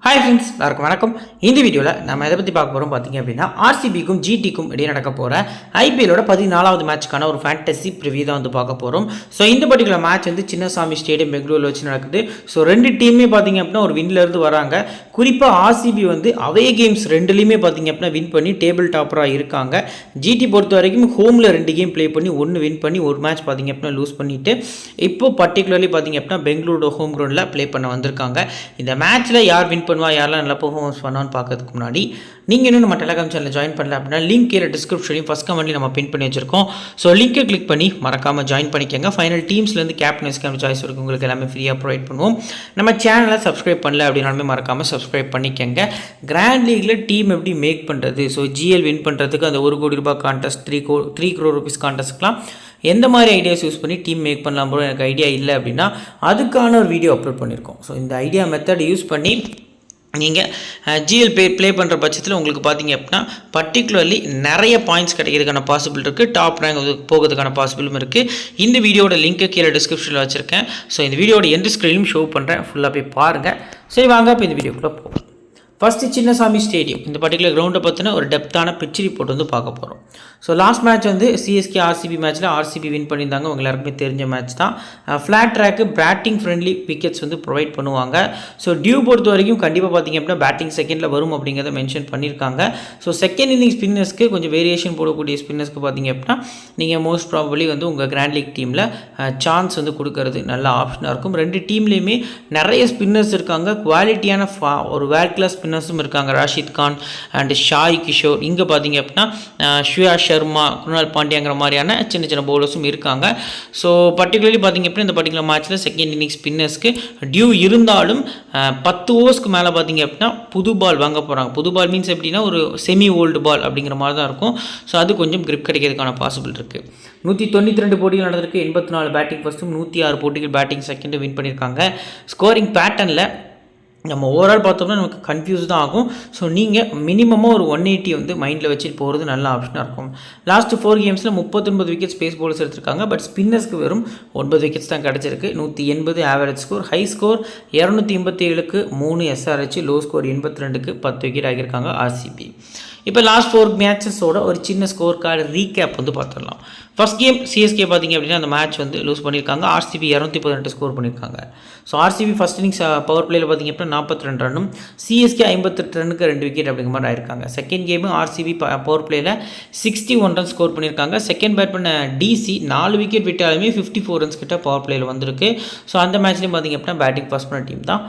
Hi friends, எல்லாருக்கும் வணக்கம். இந்த வீடியோவில் நம்ம எதை பற்றி பார்க்க போகிறோம் பார்த்தீங்க அப்படின்னா, ஆர்சிபிக்கும் ஜிடிக்கும் இடையே நடக்க போகிற ஐபிஎல்லோட 14வது மேட்ச்க்கான ஒரு ஃபேண்டசி ப்ரிவியூ தான் வந்து பார்க்க போகிறோம். ஸோ இந்த பர்டிகுலர் மேட்ச் வந்து சின்னசாமி ஸ்டேடியம் பெங்களூரில் வச்சு நடக்குது. ஸோ ரெண்டு டீமே பார்த்தீங்க அப்படின்னா ஒரு வின்லேருந்து வராங்க. குறிப்பாக ஆர்சிபி வந்து அவே கேம்ஸ் ரெண்டுலேயுமே பார்த்தீங்க அப்படின்னா வின் பண்ணி டேபிள் டாப்பராக இருக்காங்க. ஜிடி பொறுத்த வரைக்கும் ஹோமில் 2 கேம் ப்ளே பண்ணி 1 வின் பண்ணி ஒரு மேட்ச் பார்த்தீங்க அப்படின்னா லூஸ் பண்ணிவிட்டு இப்போ பர்டிகுலர்லி பார்த்தீங்க அப்படின்னா பெங்களூரோட ஹோம் கிரவுண்டில் ப்ளே பண்ண வந்திருக்காங்க. இந்த மேட்ச்சில் யார் வின் யாரெல்லாம் நல்லா பெர்ஃபார்மன்ஸ் பண்ணான்னு பார்க்கறதுக்கு முன்னாடி நீங்கள் இன்னும் நம்ம டெலிகிராம் சேனலில் ஜாயின் பண்ணல அப்படின்னா லிங்க் கீழே டிஸ்கிரிப்ஷனையும் ஃபஸ்ட் கமெண்ட்லையும் நம்ம பின் பண்ணி வச்சிருக்கோம். ஸோ லிங்கை கிளிக் பண்ணி மறக்காமல் ஜாயின் பண்ணிக்கோங்க. ஃபைனல் டீம்ஸ்லேருந்து கேப்டன் வைஸ் கேப்டன் சாய்ஸ் வரைக்கும் உங்களுக்கு எல்லாமே ஃப்ரீயாக ப்ரொவைட் பண்ணுவோம். நம்ம சேனலை சப்ஸ்கிரைப் பண்ணல அப்படின்னாலுமே மறக்காமல் சப்ஸ்கிரைப் பண்ணிக்கோங்க. கிராண்ட் லீக்கில் டீம் எப்படி மேக் பண்ணுறது, ஸோ ஜிஎல் வின் பண்ணுறதுக்கு அந்த ₹1 கோடி கான்டெஸ்ட், 3 crore rupees கான்டெஸ்ட்லாம் எந்த மாதிரி ஐடியாஸ் யூஸ் பண்ணி டீம் மேக் பண்ணலாம் போல எனக்கு ஐடியா இல்லை அப்படின்னா அதுக்கான ஒரு வீடியோ அப்லோட் பண்ணியிருக்கோம். ஸோ இந்த ஐடியா மெத்தட் யூஸ் பண்ணி நீங்கள் ஜிஎல் ப்ளே பண்ணுற பட்சத்தில் உங்களுக்கு பார்த்தீங்க அப்படின்னா பர்டிகுலர்லி நிறைய பாயிண்ட்ஸ் கிடைக்கிறதுக்கான பாசிபிள் இருக்குது. டாப் ரேங்க் போகிறதுக்கான பாசிபிளும் இருக்குது. இந்த வீடியோட லிங்க்கை கீழே டிஸ்கிரிப்ஷனில் வச்சுருக்கேன். ஸோ இந்த வீடியோட எண்ட் ஸ்க்ரீனும் ஷோ பண்ணுறேன், ஃபுல்லாக போய் பாருங்கள். சரி வாங்க இப்போ இந்த வீடியோக்குள்ளே போகும். ஃபஸ்ட்டு சின்னசாமி ஸ்டேடியம் இந்த பர்டிகுலர் கிரவுண்டை பற்றின ஒரு டெப்த்தான பிட்ச் ரிப்போர்ட் வந்து பார்க்க போகிறோம். ஸோ லாஸ்ட் மேட்ச் வந்து சிஎஸ்கே ஆர்சிபி மேட்ச்சில் ஆர்சிபி வின் பண்ணியிருந்தாங்க. உங்கள் எல்லாருக்குமே தெரிஞ்ச மேட்ச் தான். Flat track batting friendly wickets வந்து ப்ரொவைட் பண்ணுவாங்க. ஸோ டியூ பொறுத்த வரைக்கும் கண்டிப்பாக பார்த்தீங்க அப்படின்னா பேட்டிங் செகண்டில் வரும் அப்படிங்கிறத மென்ஷன் பண்ணியிருக்காங்க. ஸோ செகண்ட் இன்னிங் ஸ்பின்னர்ஸ்க்கு கொஞ்சம் வேரியேஷன் போடக்கூடிய ஸ்பின்னர்ஸ்க்கு பார்த்தீங்க அப்படின்னா நீங்கள் மோஸ்ட் ப்ராபபிளி வந்து உங்கள் கிராண்ட் லீக் டீமில் சான்ஸ் வந்து கொடுக்கறது நல்ல ஆப்ஷனாக இருக்கும். ரெண்டு டீம்லேயுமே நிறைய ஸ்பின்னர்ஸ் இருக்காங்க. குவாலிட்டியான ஒரு வேர்ல்ட் கிளாஸ் ஸ்பின்னர்ஸும் இருக்காங்க. ராஷித் கான் அண்ட் ஷாய் கிஷோர், இங்கே பார்த்தீங்க அப்படின்னா ஷுயா ஷர்மா, குணால் பாண்டியாங்கிற மாதிரியான சின்ன சின்ன பவுலர்ஸும் இருக்காங்க. ஸோ பர்டிகுலர்லி பார்த்தீங்க அப்படின்னா இந்த பர்டிகுலர் மேட்ச்சில் செகண்ட் இன்னிங் ஸ்பின்னர்ஸ்க்கு டியூ இருந்தாலும் 10 ஓவர்ஸ்க்கு மேலே பார்த்தீங்க அப்படின்னா புது பால் வாங்க போகிறாங்க. புது பால் மீன்ஸ் எப்படின்னா ஒரு செமி ஓல்டு பால் அப்படிங்கிற மாதிரி தான் இருக்கும். ஸோ அது கொஞ்சம் கிரிப் கிடைக்கிறதுக்கான பாசிபிள் இருக்குது. 192 போட்டிகள் நடந்திருக்கு. 84 பேட்டிங் ஃபர்ஸ்ட்டும் 106 போட்டிகள் பேட்டிங் செகண்டும் வின் பண்ணியிருக்காங்க. ஸ்கோரிங் பேட்டர்னில் நம்ம ஓவரால் பார்த்தோம்னா நமக்கு கன்ஃபியூஸ் தான் ஆகும். ஸோ நீங்கள் மினிமமாக ஒரு 180 வந்து மைண்டில் வச்சுட்டு போகிறது நல்ல ஆப்ஷனாக இருக்கும். லாஸ்ட்டு 4 கேம்ஸில் 39 விக்கெட்ஸ் பேஸ் பவுலர்ஸ் எடுத்திருக்காங்க. பட் ஸ்பின்னர்ஸ்க்கு வெறும் 9 விக்கெட்ஸ் தான் கிடச்சிருக்கு. 180 ஆவரேஜ் ஸ்கோர், ஹை ஸ்கோர் 287க்கு 3 SRH, லோ ஸ்கோர் 82க்கு 10 விக்கெட் ஆகியிருக்காங்க ஆர்சிபி. இப்போ லாஸ்ட் 4 மேட்சஸோட ஒரு சின்ன ஸ்கோர் கார்டு ரீகேப் வந்து பார்த்துடலாம். ஃபர்ஸ்ட் கேம் சிஎஸ்கே பார்த்தீங்க அப்படின்னா அந்த மேட்ச் வந்து லூஸ் பண்ணியிருக்காங்க. ஆர்சிபி 218 ஸ்கோர் பண்ணியிருக்காங்க. So RCB first innings power பிளேயில் பார்த்தீங்க அப்படின்னா 42 ரன்னும், சிஎஸ்கே 58 ரன்னுக்கு 2 விக்கெட் அப்படிங்கிற மாதிரி ஆயிருக்காங்க. செகண்ட் கேமு ஆர்சிபி பவர் பிளேயில் 61 ரன் ஸ்கோர் பண்ணியிருக்காங்க. செகண்ட் பேட் பண்ண டிசி 4 விக்கெட் விட்டாலுமே 54 ரன்ஸ் கிட்ட பவர் பிளேயில் வந்திருக்கு. ஸோ அந்த மேட்ச்லேயும் பார்த்தீங்க அப்படின்னா பேட்டிங் ஃபர்ஸ்ட் பண்ண டீம் தான்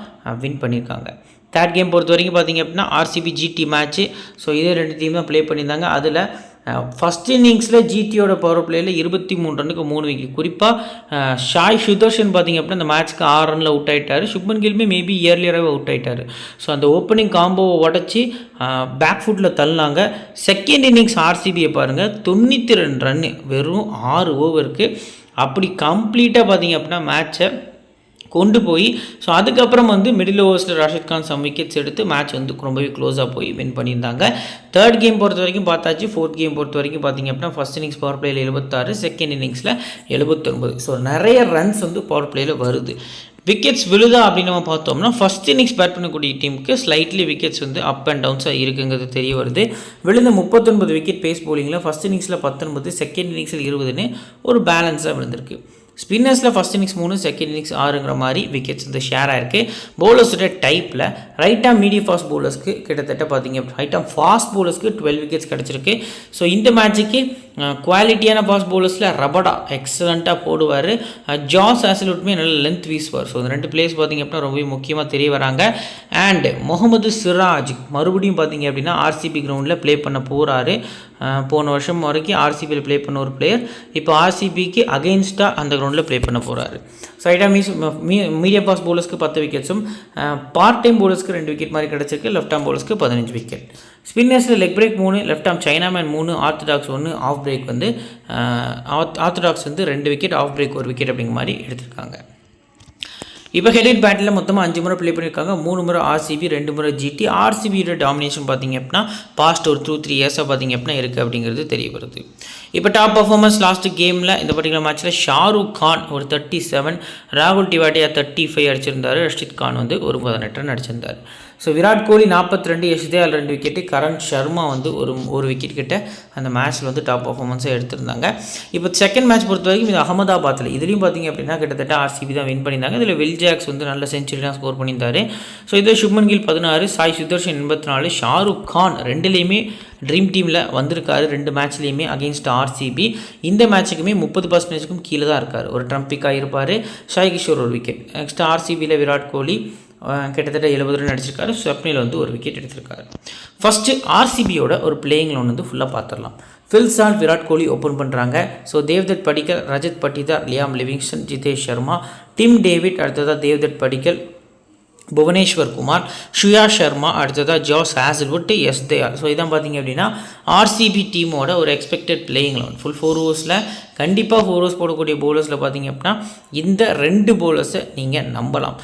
வின் பண்ணியிருக்காங்க. தேர்ட் கேம் பொறுத்த வரைக்கும் பார்த்தீங்க அப்படின்னா ஆர்சிபி ஜிடி மேட்ச்சு. ஸோ இதே 2 டீம் தான் ப்ளே பண்ணியிருந்தாங்க. அதில் ஃபஸ்ட் இன்னிங்ஸில் ஜிடியோட பவர் பிளேயில் 23 ரன்னுக்கு 3 விக்கெட். குறிப்பாக ஷாய் சுதர்ஷன் பார்த்தீங்க அப்படின்னா அந்த மேட்ச்க்கு 6 ரனில் அவுட் ஆகிட்டார். சுப்மன் கில்மே மேபி இயர்லியராகவே அவுட் ஆகிட்டார். ஸோ அந்த ஓப்பனிங் காம்போவை உடச்சி பேக் ஃபுட்டில் தள்ளினாங்க. செகண்ட் இன்னிங்ஸ் ஆர்சிபியை பாருங்கள், 92 ரன்னு வெறும் 6 ஓவருக்கு. அப்படி கம்ப்ளீட்டாக பார்த்தீங்க அப்படின்னா மேட்சை கொண்டு போய் ஸோ அதுக்கப்புறம் வந்து மிடில் ஓவர்ஸில் ராஷித் கான் சம் விக்கெட்ஸ் எடுத்து மேட்ச் வந்து ரொம்பவே க்ளோஸாக போய் வின் பண்ணியிருந்தாங்க. தேர்ட் கேம் பொறுத்த வரைக்கும் பார்த்தாச்சு. ஃபோர்த் கேம் பொறுத்த வரைக்கும் பார்த்தீங்க அப்படின்னா ஃபஸ்ட் இன்னிங்ஸ் பவர் பிளேயில் 76, செகண்ட் இன்னிங்ஸில் 79. ஸோ நிறைய ரன்ஸ் வந்து பவர் பிளேயில் வருது. விக்கெட்ஸ் விழுதா அப்படின்னு நம்ம பார்த்தோம்னா ஃபஸ்ட் இன்னிங்ஸ் பேட் பண்ணக்கூடிய டீமுக்கு ஸ்லைட்லி விக்கெட்ஸ் வந்து அப் அண்ட் டவுன்ஸாக இருக்குங்கிறது தெரிய வருது. விழுந்த 39 விக்கெட் பேஸ் பவுலிங்கில் ஃபஸ்ட் இன்னிங்ஸில் 19, செகண்ட் இன்னிங்ஸில் 20ன்னு ஒரு பேலன்ஸாக விழுந்திருக்கு. ஸ்பின்னர்ஸில் ஃபஸ்ட் இன்னிங்ஸ் 3, செகண்ட் இன்னிங்ஸ் 6ங்கிற மாதிரி விக்கெட்ஸ் வந்து ஷேர் ஆயிருக்கு. பவுலர்ஸோட டைப்பில் ரைட் ஆம் மீடியம் ஃபாஸ்ட் பவுலர்ஸ்க்கு கிட்டத்தட்ட பார்த்தீங்க ரைட் ஆம் ஃபாஸ்ட் பவுலர்ஸ்க்கு 12 விக்கெட்ஸ் கிடச்சிருக்கு. ஸோ இந்த மேட்ச்சுக்கு குவாலிட்டியான ஃபாஸ்ட் பவுலர்ஸில் ரபடா எக்ஸலண்ட்டாக போடுவார். ஜாஸ் ஆசலூட்மே நல்ல லென்த் வீசுவார். ஸோ இந்த 2 பிளேயர்ஸ் பார்த்திங்க அப்படின்னா ரொம்பவே முக்கியமாக தெரிய வராங்க. அண்ட் முகமது சிராஜ் மறுபடியும் பார்த்திங்க அப்படின்னா ஆர்சிபி கிரவுண்டில் ப்ளே பண்ண போகிறாரு. போன வருஷம் வரைக்கும் ஆர்சிபியில் ப்ளே பண்ண ஒரு பிளேயர் இப்போ ஆர்சிபிக்கு அகெயின்ஸ்டாக அந்த கிரவுண்டில் ப்ளே பண்ண போகிறாரு. சைடாக மீடியம் ஃபாஸ்ட் பவுலர்ஸ்க்கு 10 விக்கெட்ஸும், பார்ட் டைம் பவுலர்ஸ்க்கு 2 விக்கெட் மாதிரி கிடச்சிருக்கு. லெஃப்ட் ஆம் பவுலர்ஸ்க்கு 15 விக்கெட். ஸ்பின்னர்ஸில் leg break 3, left arm chinaman 3, orthodox 1, off break வந்து ஆர்த்தடாக்ஸ் வந்து 2 விக்கெட், ஆஃப் பிரேக் 1 விக்கெட் அப்படிங்கிற மாதிரி எடுத்திருக்காங்க. இப்போ ஹெட் பேட்டில் மொத்தமாக 5 முறை ப்ளே பண்ணியிருக்காங்க. 3 முறை ஆர்சிபி, 2 முறை ஜிடி. ஆர்சிபியோட டாமினேஷன் பார்த்திங்க அப்படின்னா பாஸ்ட் ஒரு 2-3 இயர்ஸாக பார்த்திங்க அப்படின்னா இருக்குது அப்படிங்கிறது தெரிய வருது. இப்போ டாப் பர்ஃபார்மன்ஸ் லாஸ்ட் கேமில் இந்த பர்டிகுலர் மேட்ச்சில் ஷாருக் கான் ஒரு 37, ராகுல் டிவாட்டியா 35 அடிச்சிருந்தார். ரஷித் கான் வந்து ஒரு 18 run அடிச்சிருந்தார். So Virat Kohli 42, யஷ்தேல் 2 wicket, Karan Sharma வந்து ஒரு விக்கெட் கிட்ட அந்த மேட்ச்சில் வந்து டாப் பர்ஃபார்மன்ஸை எடுத்திருந்தாங்க. இப்போ செகண்ட் மேட்ச் பொறுத்த வரைக்கும் இது அகமதாபாத்தில், இதுலேயும் பார்த்தீங்க அப்படின்னா கிட்டத்தட்ட ஆர்சிபி தான் வின் பண்ணியிருந்தாங்க. இதில் வில் ஜாக்ஸ் வந்து நல்ல செஞ்சுரிலாம் ஸ்கோர் பண்ணியிருந்தாரு. ஸோ இதில் சுப்மன் கில் 16, சாய் சுதர்ஷன் 84, ஷாருக் கான் ரெண்டுலேயுமே ட்ரீம் டீமில் வந்திருக்காரு 2 மேட்ச்லேயுமே அகெயின்ஸ்ட் ஆர்சிபி. இந்த மேட்ச்சுக்குமே 30% கீழே தான் இருக்கார். ஒரு ட்ரம்ப் பிக்காக இருப்பார். ஷாய் கிஷோர் ஒரு விக்கெட். நெக்ஸ்ட் ஆர்சிபியில் விராட் கோலி கிட்டத்தட்ட 70 ரன் அடிச்சிருக்காரு. ஸ்வப்னில் வந்து ஒரு விக்கெட் எடுத்திருக்காரு. ஃபஸ்ட்டு ஆர்சிபியோட ஒரு பிளேயிங் லோன் வந்து ஃபுல்லாக பார்த்துடலாம். Phil Salt Virat Kohli open பண்ணுறாங்க. So Devdutt Padikkal, Rajat Patidar, Liam Livingstone, Jitesh Sharma, Tim David, அடுத்ததாக தேவ்தத் படிக்கல், புவனேஸ்வர் குமார், ஷுயா சர்மா, அடுத்ததாக ஜாஸ் ஹேசல்வுட், யஷ்தேல். ஸோ இதான் பார்த்தீங்க அப்படின்னா ஆர்சிபி டீமோட ஒரு எக்ஸ்பெக்டட் பிளேயிங் லெவன். ஃபுல் 4 ஓவர்ஸில் கண்டிப்பாக 4 ஓவர்ஸ் போடக்கூடிய பவுலர்ஸில் பார்த்தீங்க அப்படின்னா இந்த 2 பவுலர்ஸை நீங்கள் நம்பலாம்.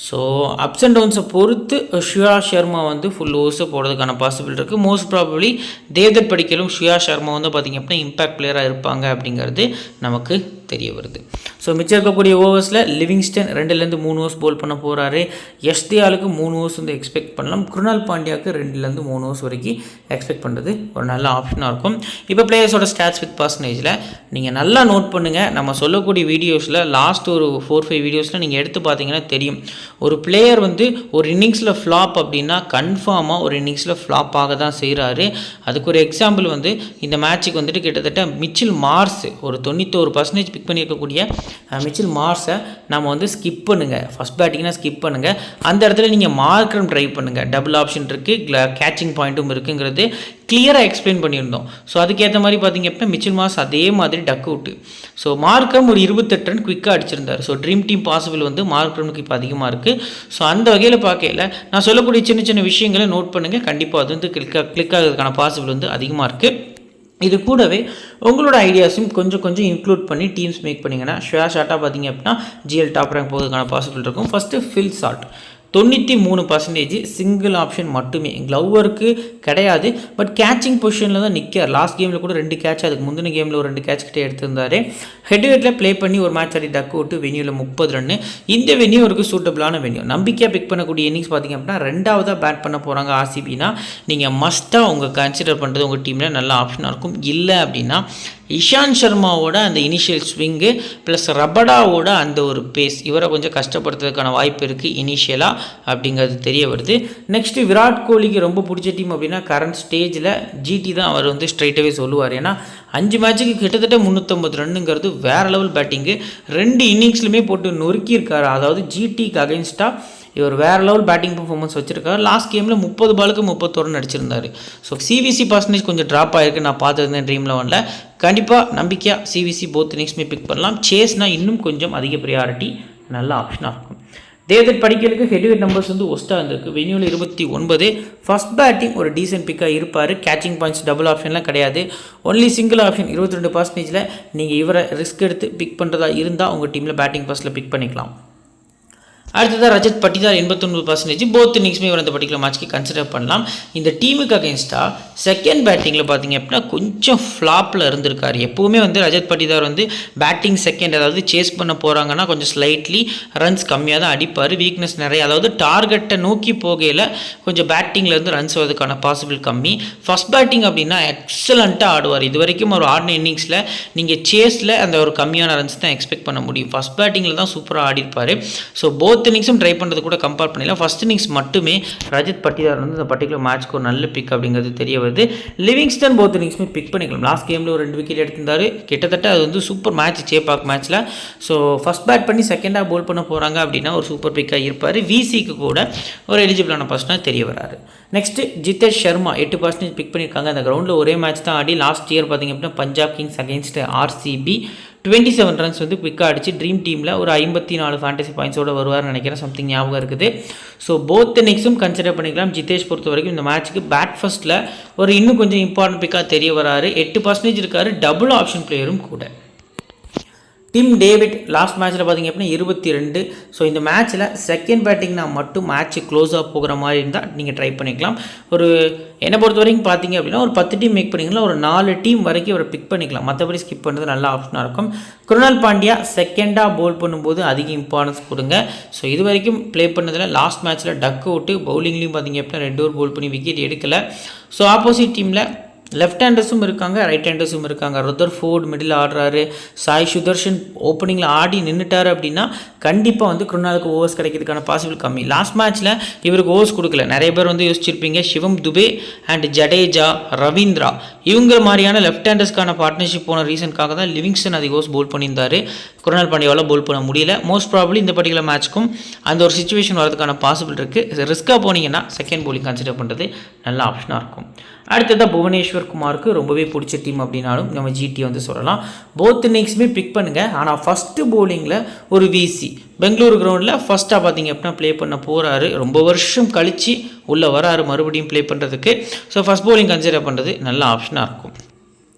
ஸோ அப்ஸ் அண்ட் டவுன்ஸை பொறுத்து ஷுயா சர்மா வந்து ஃபுல் ஓவர்ஸை போடுறதுக்கான பாசிபிள் இருக்குது. மோஸ்ட் ப்ராபப்ளி தேவ்தத் படிக்கலும் ஷுயா சர்மா வந்து பார்த்திங்க அப்படின்னா இம்பாக்ட் பிளேயராக இருப்பாங்க அப்படிங்கிறது நமக்கு தெரிய வருது. ஸோ மிச்சம் இருக்கக்கூடிய ஓவர்ஸில் லிவிங்ஸ்டன் 2-3 ஓவர்ஸ் போல் பண்ண போகிறாரு. யஷ்தேலுக்கு 3 ஓவர்ஸ் வந்து எக்ஸ்பெக்ட் பண்ணலாம். குருணால் பாண்டியாவுக்கு 2-3 ஓவர்ஸ் வரைக்கும் எக்ஸ்பெக்ட் பண்ணுறது ஒரு நல்ல ஆப்ஷனாக இருக்கும். இப்போ பிளேயர்ஸோட ஸ்டாட்ஸ் வித் பர்சன்டேஜில் நீங்கள் நல்லா நோட் பண்ணுங்கள். நம்ம சொல்லக்கூடிய வீடியோஸில் லாஸ்ட் ஒரு 4-5 வீடியோஸில் நீங்கள் எடுத்து பார்த்தீங்கன்னா தெரியும். ஒரு பிளேயர் வந்து ஒரு இன்னிங்ஸில் ஃப்ளாப் அப்படின்னா கன்ஃபார்மாக ஒரு இன்னிங்ஸில் ஃப்ளாப் ஆக தான் செய்கிறாரு. அதுக்கு ஒரு எக்ஸாம்பிள் வந்து இந்த மேட்ச்சுக்கு வந்துட்டு கிட்டத்தட்ட மிச்சில் மார்ஸ் ஒரு 91% பிக் பண்ணியிருக்கக்கூடிய மிச்சில் மார்ஸை நம்ம வந்து ஸ்கிப் பண்ணுங்கள். ஃபஸ்ட் பேட்டிங்னா ஸ்கிப் பண்ணுங்கள். அந்த இடத்துல நீங்கள் மார்க்ரம் ட்ரை பண்ணுங்கள். டபுள் ஆப்ஷன் இருக்குது, கேட்சிங் பாயிண்ட்டும் இருக்குங்கிறது கிளியராக எக்ஸ்பிளைன் பண்ணியிருந்தோம். ஸோ அதுக்கேற்ற மாதிரி பார்த்தீங்க அப்படின்னா மிச்சில் மார்ஸ் அதே மாதிரி டக் அவுட்டு. ஸோ மார்க்ரம் ஒரு 28 ரன் குவிக்காக அடிச்சிருந்தார். ஸோ ட்ரீம் டீம் பாசிபிள் வந்து மார்க்ரமுக்கு இப்போ அதிகமாக இருக்குது. ஸோ அந்த வகையில் பார்க்கல நான் சொல்லக்கூடிய சின்ன சின்ன விஷயங்களை நோட் பண்ணுங்கள். கண்டிப்பாக அது வந்து கிளிக் ஆகிறதுக்கான பாசிபிள் வந்து அதிகமாக இருக்குது. இது கூடவே உங்களோட ஐடியாஸும் கொஞ்சம் இன்க்ளூட் பண்ணி டீம்ஸ் மேக் பண்ணிங்கன்னா ஷார்ட்டாக பார்த்தீங்க அப்படின்னா ஜிஎல் டாப் ரேங்க் போகிறதுக்கான பாசிபிள் இருக்கும். First Phil Salt 93% single option மட்டுமே. க்ளவ்வருக்கு கிடையாது, பட் கேட்சிங் பொசிஷனில் தான் நிற்கார். லாஸ்ட் கேமில் கூட 2 கேட்ச், அதுக்கு முந்தின கேமில் ஒரு 2 கேட்ச் கிட்டே எடுத்திருந்தார். ஹெட்வேட்டில் ப்ளே பண்ணி ஒரு மேட்ச் ஆடி டக் அவுட்டு, வென்யூவில் 30 ரன்னு. இந்த வென்யூ ஒரு சூட்டபிளான வென்யூ. நம்பிக்கையாக பிக் பண்ணக்கூடிய இன்னிங்ஸ் பார்த்திங்க அப்படின்னா 2ஆவதாக பேட் பண்ண போகிறாங்க ஆர்சிபினா நீங்கள் மஸ்ட்டாக உங்கள் கன்சிடர் பண்ணுறது உங்கள் டீமில் நல்ல ஆப்ஷனாக இருக்கும். இல்லை அப்படின்னா இஷாந்த் சர்மாவோட அந்த இனிஷியல் ஸ்விங்கு ப்ளஸ் ரபடாவோட அந்த ஒரு பேஸ் இவரை கொஞ்சம் கஷ்டப்படுத்துறதுக்கான வாய்ப்பு இருக்குது இனிஷியலாக அப்படிங்கிறது தெரிய வருது. நெக்ஸ்ட்டு விராட் கோலிக்கு ரொம்ப பிடிச்ச டீம் அப்படின்னா கரண்ட் ஸ்டேஜில் ஜிடி தான் அவர் வந்து ஸ்ட்ரைட்டாகவே சொல்லுவார். ஏன்னா 5 மேட்ச்சுக்கு கிட்டத்தட்ட 350 ரன்னுங்கிறது வேறு லெவல் பேட்டிங்கு. 2 இன்னிங்ஸ்லுமே போட்டு நொறுக்கியிருக்காரு. அதாவது ஜிடிக்கு அகெயின்ஸ்டாக இவர் வேறு லெவல் பேட்டிங் பர்ஃபார்மன்ஸ் வச்சுருக்காரு. லாஸ்ட் கேமில் 30 பாலுக்கு 31 ரன் அடிச்சிருந்தார். ஸோ சிவிசி பர்சன்டேஜ் கொஞ்சம் ட்ராப் ஆகிருக்கு. நான் பார்த்துருந்தேன் ட்ரீம் லெவனில். கண்டிப்பாக நம்பிக்கையாக சிவிசி போத் இன்னிங்ஸுமே பிக் பண்ணலாம். சேஸ்னால் இன்னும் கொஞ்சம் அதிக ப்ரியாரிட்டி நல்ல ஆப்ஷனாக இருக்கும். தேவ்தத் படிக்கலுக்கு ஹெட்வேட் நம்பர்ஸ் வந்து ஒஸ்ட்டாக இருந்திருக்கு. வென்யூவில் 29. ஃபஸ்ட் பேட்டிங் ஒரு டீசென்ட் பிக்காக இருப்பார். கேட்சிங் பாயிண்ட்ஸ் டபுள் ஆப்ஷன்லாம் கிடையாது. Only single option 22%. நீங்கள் இவரை ரிஸ்க் எடுத்து பிக் பண்ணுறதா இருந்தால் உங்கள் டீமில் பேட்டிங் ஃபர்ஸ்ட்டில் பிக் பண்ணிக்கலாம். அடுத்ததாக ரஜத் பட்டிதார் 89%. போத் இன்னிங்ஸுமே இவர் அந்த பர்டிகுலர் மேட்ச்க்கு கன்சிடர் பண்ணலாம். இந்த டீமுக்கு அகேன்ஸ்டாக செகண்ட் பேட்டிங்கில் பார்த்தீங்க அப்படின்னா கொஞ்சம் ஃப்ளாப்பில் இருந்திருக்காரு. எப்போவுமே வந்து ரஜத் பட்டிதார் வந்து பேட்டிங் செகண்ட் அதாவது சேஸ் பண்ண போகிறாங்கன்னா கொஞ்சம் ஸ்லைட்லி ரன்ஸ் கம்மியாக தான் அடிப்பார். வீக்னஸ் நிறைய, அதாவது டார்கெட்டை நோக்கி போகையில் கொஞ்சம் பேட்டிங்லேருந்து ரன்ஸ் வரதுக்கான பாசிபிள் கம்மி. ஃபஸ்ட் பேட்டிங் அப்படின்னா எக்ஸலண்ட்டாக ஆடுவார். இது வரைக்கும் ஒரு ஆடின இன்னிங்ஸில் நீங்கள் சேஸில் அந்த ஒரு கம்மியான ரன்ஸ் தான் எக்ஸ்பெக்ட் பண்ண முடியும். ஃபஸ்ட் பேட்டிங்கில் தான் சூப்பராக ஆடிருப்பார். ஸோ போத் இன்னிங்ஸும் ட்ரை பண்ணுறது கூட கம்பேர் பண்ணிடலாம். ஃபஸ்ட் இன்னிங்ஸ் மட்டுமே ரஜத் பட்டிதார் வந்து இந்த பர்டிகுலர் மேட்ச்க்கு ஒரு நல்ல பிக் அப்படிங்கிறது தெரிய வருது. லிவிங்ஸ்டன் போத் இன்னிங்ஸுமே பிக் பண்ணிக்கலாம். லாஸ்ட் கேமில் ஒரு 2 விக்கெட் எடுத்திருந்தார். கிட்டத்தட்ட அது வந்து சூப்பர் மேட்ச் சேப்பாக் மேட்ச்சில். ஸோ ஃபஸ்ட் பேட் பண்ணி செகண்டாக போல் பண்ண போகிறாங்க அப்படின்னா ஒரு சூப்பர் பிக்காக இருப்பார். விசிக்கு கூட ஒரு எலிஜிபிளான பர்சனாக தெரிய வராரு. நெக்ஸ்ட்டு ஜிதேஷ் சர்மா 8% பிக் பண்ணியிருக்காங்க. அந்த கிரவுண்டில் ஒரே மேட்ச் தான் ஆடி. லாஸ்ட் இயர் பார்த்திங்க அப்படின்னா Punjab Kings against RCB 27 runs வந்து குவிக்காக அடிச்சு ட்ரீம் டீமில் ஒரு 54 ஃபேண்டசி பாயிண்ட்ஸோடு வருவார்னு நினைக்கிறேன். சம்திங் ஞாபகம் இருக்குது. ஸோ போத் இன்னிங்ஸும் கன்சிடர் பண்ணிக்கலாம். ஜிதேஷ் பொறுத்த வரைக்கும் இந்த மேட்ச்சுக்கு பேட் ஃபர்ஸ்ட்டில் ஒரு இன்னும் கொஞ்சம் இம்பார்ட்டன்ட் பிக்காக தெரிய வராரு. 8% இருக்கார். டபுள் ஆப்ஷன் பிளேயரும் கூட. டிம் டேவிட் லாஸ்ட் மேட்ச்சில் பார்த்திங்க அப்படின்னா 22. ஸோ இந்த மேட்ச்சில் செகண்ட் பேட்டிங்னா மட்டும் மேட்ச்சு க்ளோஸாக போகிற மாதிரி இருந்தால் நீங்கள் ட்ரை பண்ணிக்கலாம். ஒரு என்னை பொறுத்த வரைக்கும் பார்த்தீங்க அப்படின்னா ஒரு 10 டீம் மேக் பண்ணிக்கலாம், ஒரு 4 டீம் வரைக்கும் அவரை பிக் பண்ணிக்கலாம். மற்றபடி ஸ்கிப் பண்ணுறது நல்ல ஆப்ஷனாக இருக்கும். குருணால் பாண்டியா செகண்டாக போல் பண்ணும்போது அதிக இம்பார்ட்டன்ஸ் கொடுங்க. ஸோ இது வரைக்கும் ப்ளே பண்ணதில் லாஸ்ட் மேட்ச்சில் டக்கு விட்டு பவுலிங்லேயும் பார்த்திங்க அப்படின்னா 2 ஓவர் போல் பண்ணி விக்கெட் எடுக்கலை. ஸோ ஆப்போசிட் டீமில் லெஃப்ட் ஹேண்டர்ஸும் இருக்காங்க, ரைட் ஹேண்டர்ஸும் இருக்காங்க. ரதர்ஃபோர்ட் மிடில் ஆடுறாரு, சாய் சுதர்ஷன் ஓப்பனிங்கில் ஆடி நின்றுட்டார் அப்படின்னா கண்டிப்பாக வந்து குருணாலுக்கு ஓவர்ஸ் கிடைக்கிறதுக்கான பாசிபிள் கம்மி. லாஸ்ட் மேட்ச்சில் இவருக்கு ஓவர்ஸ் கொடுக்கல. நிறைய பேர் வந்து யோசிச்சிருப்பீங்க சிவம் துபே அண்ட் ஜடேஜா, ரவீந்திரா இவங்க மாதிரியான லெஃப்ட் ஹேண்டர்ஸ்க்கான பார்ட்னர்ஷிப் போன ரீசனுக்காக தான் லிவிங்ஸ்டன் அதிக ஓவர்ஸ் போல் பண்ணியிருந்தார். குருணால் பாண்டியாவால் போல் பண்ண முடியல. மோஸ்ட் ப்ராபப்ளி இந்த பர்டிகுலர் மேட்ச்க்கும் அந்த ஒரு சுச்சுவேஷன் வரதுக்கான பாசிபிள் இருக்குது. ரிஸ்க்காக போனீங்கன்னா செகண்ட் போலிங் கன்சிடர் பண்ணுறது நல்ல ஆப்ஷனாக இருக்கும். அடுத்ததாக புவனேஸ்வர் குமாருக்கு ரொம்பவே பிடிச்ச டீம் அப்படின்னாலும் நம்ம ஜிடி வந்து சொல்லலாம். போத் இன்னிங்ஸுமே பிக் பண்ணுங்கள். ஆனால் ஃபஸ்ட்டு போலிங்கில் ஒரு விசி பெங்களூரு கிரவுண்டில் ஃபஸ்ட்டாக பார்த்தீங்க அப்படின்னா ப்ளே பண்ண போகிறாரு. ரொம்ப வருஷம் கழித்து உள்ளே வராரு மறுபடியும் ப்ளே பண்ணுறதுக்கு. ஸோ ஃபஸ்ட் போலிங் கன்சிடர் பண்ணுறது நல்ல ஆப்ஷனாக இருக்கும்.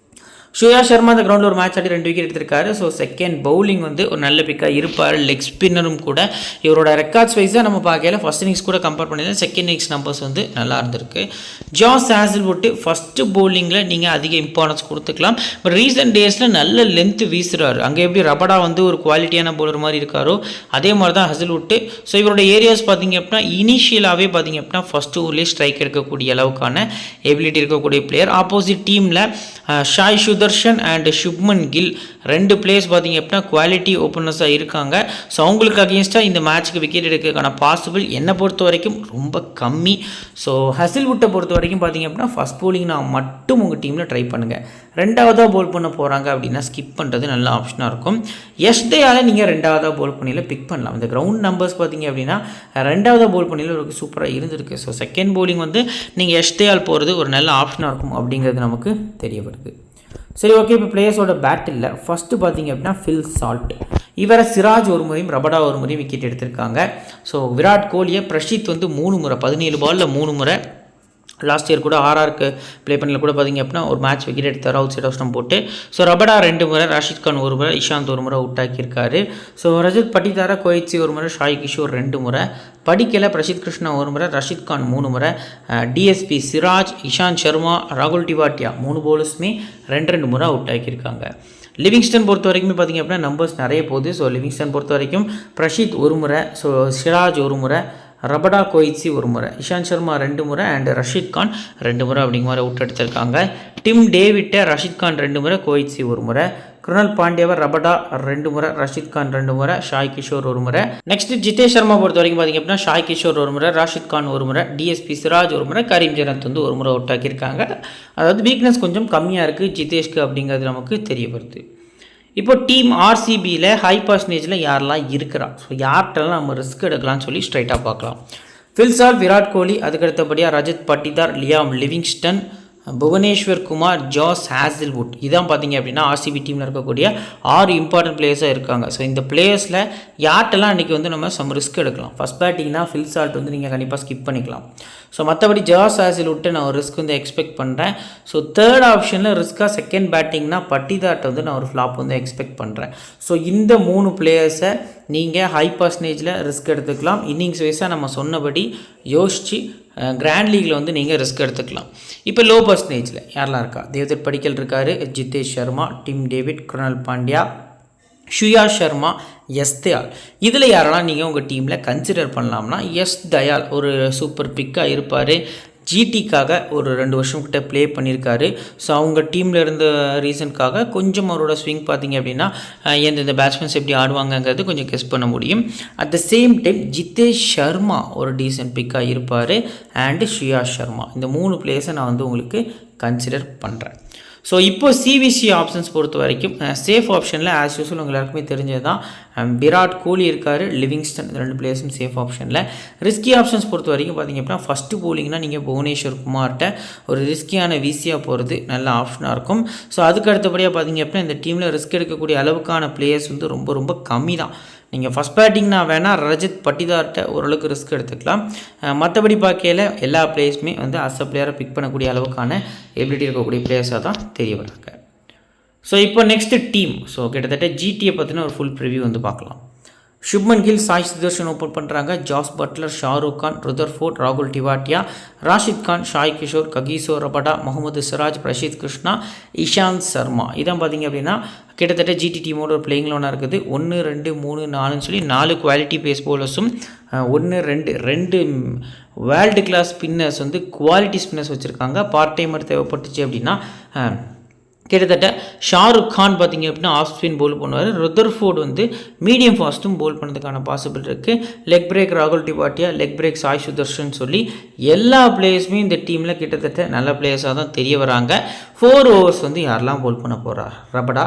ஷுயா சர்மா அந்த கிரவுண்டில் ஒரு மேட்ச் ஆடி 2 விக்கெட் எடுத்திருக்காரு. ஸோ செகண்ட் பவுலிங் வந்து ஒரு நல்ல பிக்காக இருப்பார். லெக் ஸ்பின்னரும் கூட. இவரோட ரெக்கார்ட்ஸ் வைஸாக நம்ம பார்க்கல ஃபஸ்ட் இன்னிங்ஸ் கூட கம்பேர் பண்ணியிருந்தேன். செகண்ட் இன்னிங்ஸ் நம்பர்ஸ் வந்து நல்லா இருந்திருக்கு. ஜாஸ் ஹேசல்வுட் ஃபஸ்ட்டு பவுலிங்கில் நீங்கள் அதிக இம்பார்ட்டன்ஸ் கொடுத்துக்கலாம். பட் ரீசெண்ட் டேஸில் நல்ல லென்த்து வீசுகிறாரு. அங்கே எப்படி ரபடா வந்து ஒரு குவாலிட்டியான பவுலர் மாதிரி இருக்காரோ அதே மாதிரி தான் ஹேசல்வுட். ஸோ இவரோட ஏரியாஸ் பார்த்தீங்க அப்படின்னா இனிஷியலாகவே பார்த்தீங்க அப்படின்னா ஃபஸ்ட்டு ஓவர்லேயே ஸ்ட்ரைக் எடுக்கக்கூடிய அளவுக்கான எபிலிட்டி இருக்கக்கூடிய பிளேயர். ஆப்போசிட் டீமில் ஷாய் சுதர்ஷன் அண்ட் சுப்மன் கில் 2 பிளேயர்ஸ் பார்த்தீங்க அப்படின்னா குவாலிட்டி ஓப்பனர்ஸாக இருக்காங்க. ஸோ அவங்களுக்கு அகேன்ஸ்டாக இந்த மேட்ச்சுக்கு விக்கெட் எடுக்கிறதுக்கான பாசிபிள் என்னை பொறுத்த வரைக்கும் ரொம்ப கம்மி. ஸோ ஹசில்வுட்டை பொறுத்த வரைக்கும் பார்த்தீங்க அப்படின்னா ஃபஸ்ட் போலிங் நான் மட்டும் உங்கள் டீமில் ட்ரை பண்ணுங்கள். ரெண்டாவதாக போல் பண்ண போகிறாங்க அப்படின்னா ஸ்கிப் பண்ணுறது நல்ல ஆப்ஷனாக இருக்கும். எஸ்டேயால் நீங்கள் ரெண்டாவதாக போல் பண்ணியில் பிக் பண்ணலாம். இந்த கிரவுண்ட் நம்பர்ஸ் பார்த்தீங்க அப்படின்னா ரெண்டாவதாக போல் பண்ணியில் ஒரு சூப்பராக இருந்திருக்கு. ஸோ செகண்ட் போலிங் வந்து நீங்கள் எஸ்டேயால் போகிறது ஒரு நல்ல ஆப்ஷனாக இருக்கும் அப்படிங்கிறது நமக்கு தெரிய வருது. சரி, ஓகே. இப்போ பிளேயர்ஸோட பேட்டில் ஃபஸ்ட்டு பார்த்தீங்க அப்படின்னா ஃபில் சால்ட். இவரை சிராஜ் ஒரு முறையும் ரபடா ஒரு முறையும் விக்கெட் எடுத்திருக்காங்க. ஸோ விராட் கோலியை பிரஷித் வந்து 3 முறை 17 பாலில் 3 முறை லாஸ்ட் இயர் கூட ஆர்ஆருக்கு ப்ளே பண்ணல கூட பார்த்திங்க அப்படின்னா ஒரு மேட்ச் விக்கெட் எடுத்தார் அவுட் சைட் ஆஃப் ஸ்டம்ப் போட்டு. ஸோ ரபடா 2 முறை, ராஷித் கான் 1 முறை, இஷாந்த் 1 முறை அவுட் ஆக்கியிருக்காரு. ஸோ ரஜத் பட்டிதாரா, கோயிட்சி 1 முறை, ஷாய் கிஷோர் 2 முறை, படிக்கல பிரசித் கிருஷ்ணா 1 முறை, ரஷித் கான் 3 முறை, டிஎஸ்பி சிராஜ், இஷாந்த் சர்மா, ராகுல் டிவாட்டியா 3 பவுலர்ஸுமே 2 முறை அவுட் ஆக்கியிருக்காங்க. லிவிங்ஸ்டன் பொறுத்த வரைக்கும் பார்த்திங்க அப்படின்னா நம்பர்ஸ் நிறைய போகுது. ஸோ லிவிங்ஸ்டன் பொறுத்த வரைக்கும் பிரஷித் 1 முறை, ஸோ சிராஜ் 1 முறை, ரபடா கோயிட்சி 1 முறை, இஷாந்த் சர்மா 2 முறை அண்ட் ரஷித் கான் 2 முறை அப்படிங்கிற மாதிரி அவுட் எடுத்திருக்காங்க. டிம் டேவிட்டை ரஷித் கான் 2 முறை, கோயிட்சி 1 முறை, குருணால் பாண்டியாவை ரபடா 2 முறை, ரஷித் கான் 2 முறை, ஷாய் கிஷோர் 1 முறை. நெக்ஸ்ட் ஜிதேஷ் சர்மா பொறுத்த வரைக்கும் பார்த்திங்க அப்படின்னா ஷாய் கிஷோர் 1 முறை, ராஷித் கான் 1 முறை, டிஎஸ்பி சிராஜ் 1 முறை, கரீம் ஜெரந்த் வந்து 1 முறை அவுட் ஆக்கியிருக்காங்க. அதாவது வீக்னஸ் கொஞ்சம் கம்மியாக இருக்குது ஜிதேஷ்க்கு அப்படிங்கிறது நமக்கு தெரிய வருது. இப்போ டீம் ஆர்சிபியில் ஹை பர்சன்டேஜில் யாரெல்லாம் இருக்கிறா, ஸோ யார்கிட்டலாம் நம்ம ரிஸ்க் எடுக்கலாம்னு சொல்லி ஸ்ட்ரைட்டாக பார்க்கலாம். ஃபில் சால்ட், விராட் கோலி, அதுக்கடுத்தபடியாக ரஜத் பட்டிதார், லியாம் லிவிங்ஸ்டன், புவனேஸ்வர் குமார், ஜாஸ் ஹேசல்வுட். இதான் பார்த்தீங்க அப்படின்னா ஆர்சிபி டீமில் இருக்கக்கூடிய 6 இம்பார்ட்டன்ட் பிளேயர்ஸாக இருக்காங்க. ஸோ இந்த பிளேயர்ஸில் யார்ட்டெல்லாம் இன்றைக்கி வந்து நம்ம சம் ரிஸ்க் எடுக்கலாம். ஃபஸ்ட் பேட்டிங்னா ஃபில் சால்ட் வந்து நீங்கள் கண்டிப்பாக ஸ்கிப் பண்ணிக்கலாம். ஸோ மற்றபடி ஜாஸ் ஹேசல்வுட்டை நான் ஒரு ரிஸ்க் வந்து எக்ஸ்பெக்ட் பண்ணுறேன். ஸோ தேர்ட் ஆப்ஷனில் ரிஸ்க்காக செகண்ட் பேட்டிங்னா பட்டிதார்ட்டை வந்து நான் ஒரு ஃப்ளாப் வந்து எக்ஸ்பெக்ட் பண்ணுறேன். ஸோ இந்த 3 பிளேயர்ஸை நீங்கள் ஹை பர்சன்டேஜில் ரிஸ்க் எடுத்துக்கலாம். இன்னிங்ஸ் வைஸாக நம்ம சொன்னபடி யோசித்து கிராண்ட் லீகில் வந்து நீங்கள் ரிஸ்க் எடுத்துக்கலாம். இப்போ லோ பர்சன்டேஜில் யாரெல்லாம் இருக்கா, தேவ்தத் படிக்கல் இருக்கார், ஜிதேஷ் சர்மா, டிம் டேவிட், குருணால் பாண்டியா, ஷுயா சர்மா, எஸ் தயால். இதில் யாரெல்லாம் நீங்கள் உங்கள் டீமில் கன்சிடர் பண்ணலாம்னா எஸ் தயால் ஒரு சூப்பர் பிக்காக இருப்பார். ஜிடிக்காக ஒரு 2 வருஷம் கிட்ட ப்ளே பண்ணியிருக்காரு. ஸோ அவங்க டீமில் இருந்த ரீசனுக்காக கொஞ்சம் அவரோட ஸ்விங் பார்த்திங்க அப்படின்னா எந்தெந்த பேட்ஸ்மேன்ஸ் எப்படி ஆடுவாங்கங்கிறது கொஞ்சம் கெஸ் பண்ண முடியும். At the same time Jitesh Sharma ஒரு டீசென்ட் பிக்காக இருப்பார் அண்டு ஷுயா சர்மா. இந்த 3 பிளேயர்ஸை நான் வந்து உங்களுக்கு கன்சிடர் பண்ணுறேன். ஸோ இப்போ சிவிசி ஆப்ஷன்ஸ் பொறுத்த வரைக்கும் சேஃப் ஆப்ஷனில் ஆஸ் யூஸ்வல் உங்கள் எல்லாருக்குமே தெரிஞ்சது தான் விராட் கோலி இருக்கார், லிவிங்ஸ்டன் 2 பிளேயர்ஸும் சேஃப் ஆப்ஷனில். ரிஸ்கி ஆப்ஷன்ஸ் பொறுத்த வரைக்கும் பார்த்திங்க அப்படின்னா ஃபஸ்ட்டு போலிங்னா நீங்கள் புவனேஸ்வர் குமார்கிட்ட ஒரு ரிஸ்கியான விசியாக போகிறது நல்ல ஆப்ஷனாக இருக்கும். ஸோ அதுக்கு அடுத்தபடியாக பார்த்திங்க அப்படின்னா இந்த டீமில் ரிஸ்க் எடுக்கக்கூடிய அளவுக்கான பிளேயர்ஸ் வந்து ரொம்ப ரொம்ப கம்மி தான். நீங்கள் ஃபஸ்ட் பேட்டிங்னா வேணால் ரஜத் பட்டிதார்கிட்ட ஓரளவுக்கு ரிஸ்க் எடுத்துக்கலாம். மற்றபடி பார்க்கையில் எல்லா பிளேயர்ஸுமே வந்து அஸ் அ பிளேயரை பிக் பண்ணக்கூடிய அளவுக்கான எபிலிட்டி இருக்கக்கூடிய பிளேயர்ஸாக தான் தெரிய வராங்க. ஸோ இப்போ நெக்ஸ்ட் டீம். ஸோ கிட்டத்தட்ட ஜிடியை பற்றின ஒரு ஃபுல் ப்ரிவ்யூ வந்து பார்க்கலாம். சுப்மன் கில், சாய் சுதர்ஷன் ஓப்பன் பண்ணுறாங்க. Jos Buttler, Shahrukh Khan, Rutherford, ராகுல் டிவாட்டியா, ராஷித் கான், ஷாய் கிஷோர், ககிசோ ரபடா, முகமது சிராஜ், பிரஷித் கிருஷ்ணா, இஷாந்த் சர்மா. இதான் பார்த்திங்க அப்படின்னா கிட்டத்தட்ட ஜிடி டீமோட ஒரு பிளேயிங் லோனாக இருக்குது. 1 2 3 4ன்னு சொல்லி 4 குவாலிட்டி பேஸ் பவுலர்ஸும் 1 2 வேர்ல்டு கிளாஸ் ஸ்பின்னர்ஸ் வந்து குவாலிட்டி ஸ்பின்னர்ஸ் வச்சுருக்காங்க. பார்ட் டைமர் தேவைப்பட்டுச்சு அப்படின்னா கிட்டத்தட்ட ஷாருக் கான் பார்த்திங்க அப்படின்னா ஆஃப் ஸ்பின் போல் பண்ணுவார். ருதர்ஃபோர்ட் வந்து மீடியம் ஃபாஸ்ட்டும் போல் பண்ணதுக்கான பாசிபிள் இருக்குது. லெக் பிரேக் ராகுல் டிவாட்டியா, லெக் பிரேக் சாய் சுதர்ஷன் சொல்லி எல்லா பிளேயர்ஸுமே இந்த டீமில் கிட்டத்தட்ட நல்ல பிளேயர்ஸாக தான் தெரிய வராங்க. 4 ஓவர்ஸ் வந்து யாரெல்லாம் போல் பண்ண போகிறா? ரபடா,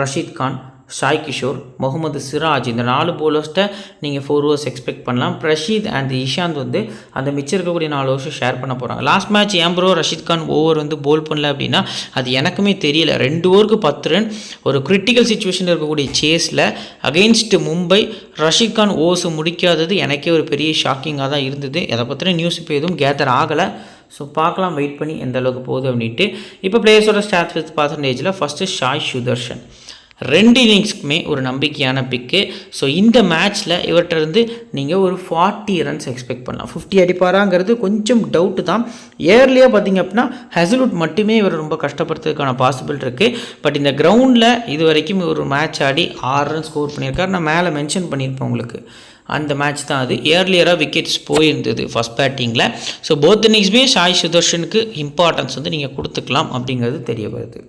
ரஷீத் கான், ஷாய் கிஷோர், முகமது சிராஜ், இந்த 4 போலர்ஸ்ட்டை நீங்கள் 4 ஓவர்ஸ் எக்ஸ்பெக்ட் பண்ணலாம். பிரஷீத் அண்ட் இஷாந்த் வந்து அந்த மிச்சம் இருக்கக்கூடிய 4 ஓவர்ஸை ஷேர் பண்ண போகிறாங்க. லாஸ்ட் மேட்ச் ஏன் ப்ரோ ரஷீத் கான் ஓவர் வந்து போல் பண்ணல அப்படின்னா அது எனக்குமே தெரியல. 2 ஓவருக்கு 10 ரன் ஒரு கிரிட்டிக்கல் சுச்சுவேஷனில் இருக்கக்கூடிய சேஸில் அகெயின்ஸ்ட் மும்பை ரஷீத் கான் ஓவர்ஸ் முடிக்காதது எனக்கே ஒரு பெரிய ஷாக்கிங்காக தான் இருந்தது. அதை பற்றின நியூஸ் இப்போ எதுவும் கேதர் ஆகலை. ஸோ பார்க்கலாம் வெயிட் பண்ணி எந்த அளவுக்கு போகுது அப்படின்ட்டு. இப்போ பிளேயர்ஸோட ஸ்டாட்ஸ் வித் பர்சன்டேஜில் ஃபஸ்ட்டு ஷாய் சுதர்ஷன் 2 இன்னிங்ஸ்க்குமே ஒரு நம்பிக்கையான பிக்கு. ஸோ இந்த மேட்ச்சில் இவர்கிட்டருந்து நீங்கள் ஒரு 40 ரன்ஸ் எக்ஸ்பெக்ட் பண்ணலாம். 50 அடிப்பாராங்கிறது கொஞ்சம் டவுட்டு தான். ஏர்லியாக பார்த்திங்க அப்படின்னா ஹெசல்வுட் மட்டுமே இவர் ரொம்ப கஷ்டப்படுறதுக்கான பாசிபிள் இருக்குது. பட் இந்த கிரவுண்டில் இது வரைக்கும் ஒரு மேட்ச் ஆடி 6 ரன் ஸ்கோர் பண்ணியிருக்காரு. நான் மேலே மென்ஷன் பண்ணியிருப்பேன் உங்களுக்கு. அந்த மேட்ச் தான் அது. ஏர்லியராக விக்கெட்ஸ் போயிருந்தது ஃபஸ்ட் பேட்டிங்கில். ஸோ போத் இன்னிங்ஸுமே ஷாய் சுதர்ஷனுக்கு இம்பார்ட்டன்ஸ் வந்து நீங்கள் கொடுத்துக்கலாம் அப்படிங்கிறது தெரிய வருது.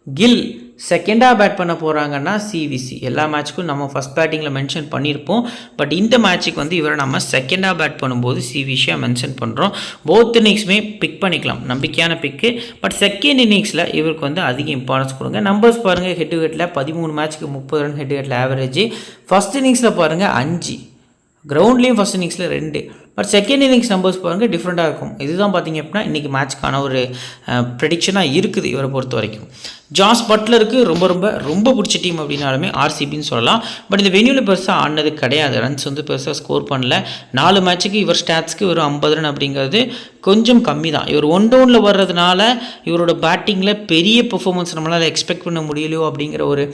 கில் செகண்டாக பேட் பண்ண போகிறாங்கன்னா சிவிசி. எல்லா மேட்ச்சுக்கும் நம்ம ஃபஸ்ட் பேட்டிங்கில் மென்ஷன் பண்ணியிருப்போம். பட் இந்த மேட்ச்சுக்கு வந்து இவரை நம்ம செகண்டாக பேட் பண்ணும்போது சிவிசியாக மென்ஷன் பண்ணுறோம். போத் இன்னிங்ஸுமே பிக் பண்ணிக்கலாம், நம்பிக்கையான பிக்கு. பட் செகண்ட் இன்னிங்ஸில் இவருக்கு வந்து அதிக இம்பார்ட்டன்ஸ் கொடுங்க. நம்பர்ஸ் பாருங்கள், ஹெட் டு ஹெட்டில் 13 மேட்ச்சுக்கு 30 ரன் ஹெட் டு ஹெட்டில் ஆவரேஜ். ஃபஸ்ட் இன்னிங்ஸில் பாருங்கள் 5, கிரவுண்ட்லேயும் ஃபஸ்ட் இன்னிங்ஸில் 2. பட் செகண்ட் இன்னிங்ஸ் நம்பர்ஸ் பாருங்கள் டிஃப்ரெண்ட்டாக இருக்கும். இதுதான் பார்த்திங்க அப்படின்னா இன்றைக்கி மேட்ச்க்கான ஒரு ப்ரெடிக்ஷனாக இருக்குது இவரை பொறுத்த வரைக்கும். ஜாஸ் பட்லருக்கு ரொம்ப பிடிச்ச டீம் அப்படின்னாலுமே ஆர்சிபின்னு சொல்லலாம். பட் இந்த வென்யூவில் பெருசாக ஆடினது கிடையாது. ரன்ஸ் வந்து பெருசாக ஸ்கோர் பண்ணல. 4 மேட்ச்சுக்கு இவர் ஸ்டாட்ஸ்க்கு ஒரு 50 ரன் அப்படிங்கிறது கொஞ்சம் கம்மி தான். இவர் 1 டவுனில் வர்றதுனால இவரோட பேட்டிங்கில் பெரிய பெர்ஃபார்மன்ஸ் நம்மளால் எக்ஸ்பெக்ட் பண்ண முடியலையோ அப்படிங்கிற ஒரு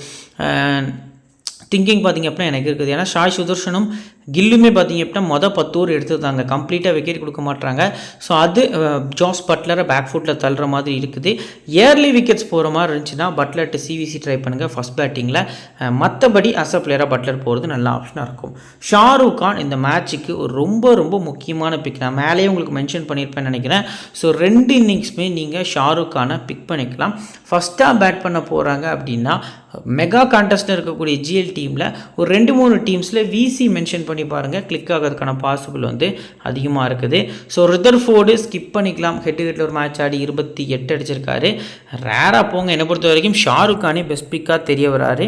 திங்கிங் பார்த்திங்க அப்படின்னா எனக்கு இருக்குது. ஏன்னா ஷாய் சுதர்ஷனும் கில்லுமே பார்த்திங்க அப்படின்னா 10 ஓவர் எடுத்துருந்தாங்க, கம்ப்ளீட்டாக விக்கெட் கொடுக்க மாட்டாங்க. ஸோ அது ஜாஸ் பட்லரை பேக் ஃபுட்டில் தள்ளுற மாதிரி இருக்குது. இயர்லி விக்கெட்ஸ் போகிற மாதிரி இருந்துச்சுன்னா பட்லர்ட்டு சிவிசி ட்ரை பண்ணுங்கள் ஃபஸ்ட் பேட்டிங்கில். மற்றபடி அஸ் அ பிளேயராக பட்லர் போகிறது நல்ல ஆப்ஷனாக இருக்கும். ஷாருக் கான் இந்த மேட்ச்சுக்கு ஒரு ரொம்ப முக்கியமான பிக். நான் மேலேயே உங்களுக்கு மென்ஷன் பண்ணியிருப்பேன்னு நினைக்கிறேன். ஸோ 2 இன்னிங்ஸுமே நீங்கள் ஷாருக் கானை பிக் பண்ணிக்கலாம். ஃபஸ்ட்டாக பேட் பண்ண போகிறாங்க அப்படின்னா மெகா கான்டெஸ்ட்டில் இருக்கக்கூடிய ஜிஎல் டீமில் ஒரு 2-3 டீம்ஸில் விசி மென்ஷன் பண்ணி பாருங்கள், கிளிக் ஆகிறதுக்கான பாசிபிள் வந்து அதிகமாக இருக்குது. ஸோ ருதர்ஃபோர்டு ஸ்கிப் பண்ணிக்கலாம். ஹெட் டு ஹெட்டில் ஒரு மேட்ச் ஆடி 28 அடிச்சிருக்காரு. ரேராக போங்க. என்னை பொறுத்த வரைக்கும் ஷாருக் கானே பெஸ்ட் பிக்காக தெரிய வராரு.